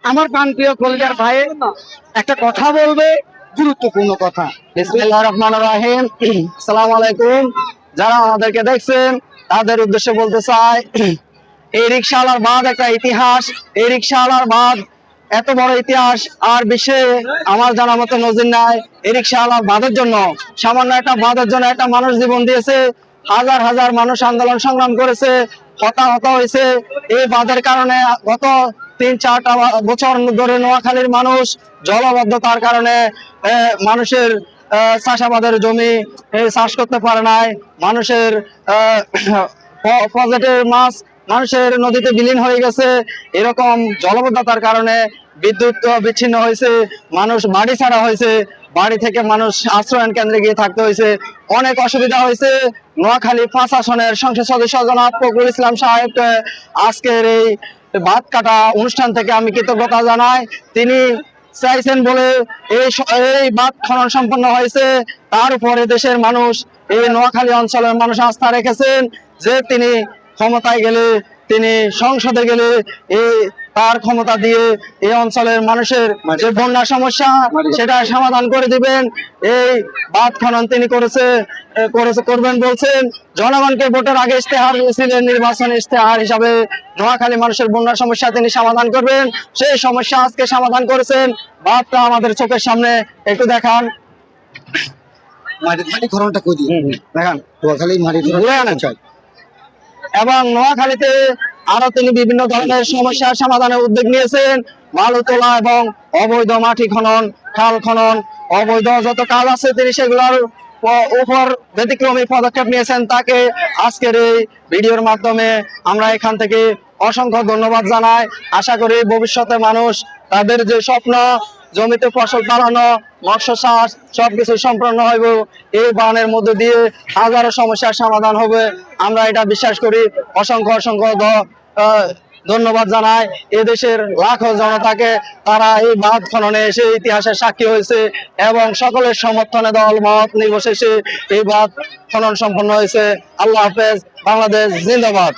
আমার প্রাণপ্রিয় কলিজার ভাই একটা কথা বলবে, গুরুত্বপূর্ণ কথা। বিসমিল্লাহির রহমানির রহিম। আসসালামু আলাইকুম। যারা আমাদেরকে দেখছেন তাদের উদ্দেশ্যে বলতে চাই, এই রিকশাওয়ালার বাঁধ একটা ইতিহাস। এই রিকশাওয়ালার বাঁধ এত বড় ইতিহাস আর বিশ্বে আমার জানা মতো নজির নাই। এই রিকশাওয়ালার বাঁধের জন্য, সামান্য একটা বাঁধের জন্য একটা মানুষ জীবন দিয়েছে, হাজার হাজার মানুষ আন্দোলন সংগ্রাম করেছে, হতাহত হয়েছে। এই বাঁধের কারণে গত 3-4টা বছর ধরে নোয়াখালীর মানুষ জলবদ্ধতার কারণে মানুষের চাষাবাদের জমি চাষ করতে পারে নাই। মানুষের প্রজেক্টের মাছ মানুষের নদীতে বিলীন হয়ে গেছে। এরকম জলবদ্ধতার কারণে বিদ্যুৎ বিচ্ছিন্ন হয়েছে, মানুষ বাড়ি ছাড়া হয়েছে, বাড়ি থেকে মানুষ আশ্রয়ন কেন্দ্রে গিয়ে থাকতে হয়েছে, অনেক অসুবিধা হয়েছে। নোয়াখালী 5 আসনের সংসদ সদস্য জনাব ফখরুল ইসলাম সাহেব আজকের এই ভাত কাটা অনুষ্ঠান থেকে আমি কৃতজ্ঞতা জানাই। তিনি চাইছেন বলে এই বাঁধ খনন সম্পন্ন হয়েছে। তার উপরে দেশের মানুষ, এই নোয়াখালী অঞ্চলের মানুষ আস্থা রেখেছেন যে তিনি ক্ষমতায় গেলে, তিনি সংসদে গেলে তার ক্ষমতা দিয়ে এই অঞ্চলের মানুষের যে বন্যা সমস্যা সেটা সমাধান করে দিবেন। এই বাঁধ খনন তিনি করবেন বলছেন। জনগণকে ভোটের আগে ইশতেহার দিয়েছিলেন, নির্বাচন ইশতেহার হিসাবে নোয়াখালী মানুষের বন্যা সমস্যা তিনি সমাধান করবেন। সেই সমস্যা আজকে সমাধান করেছেন। বাঁধটা আমাদের চোখের সামনে একটু দেখান। মাটি খননটা কই দিয়ে দেখান নোয়াখালী মাটি খনন চাই। এবং নোয়াখালীতে আরো তিনি বিভিন্ন ধরনের সমস্যার সমাধানের উদ্যোগ নিয়েছেন। বালু তোলা এবং অবৈধ মাটি খনন, খাল খনন, অবৈধ যত কাজ আছে তিনি সেগুলোর উপর ব্যতিক্রমী পদক্ষেপ নিয়েছেন। তাকে আজকের এই ভিডিওর মাধ্যমে আমরা এখান থেকে অসংখ্য ধন্যবাদ জানাই। আশা করি ভবিষ্যতে মানুষ তাদের যে স্বপ্ন, জমিতে ফসল ফলানো, মৎস্য চাষ সবকিছু সম্পন্ন হইব। এই বানের মধ্যে দিয়ে হাজারো সমস্যার সমাধান হবে, আমরা এটা বিশ্বাস করি। অসংখ্য অসংখ্য ধন্যবাদ জানাই এদেশের লাখো জনতাকে। তারা এই বাঁধ খননে এসে ইতিহাসের সাক্ষী হয়েছে এবং সকলের সমর্থনে দল মত নির্বিশেষে এই বাঁধ খনন সম্পন্ন হয়েছে। আল্লাহ হাফেজ। বাংলাদেশ জিন্দাবাদ।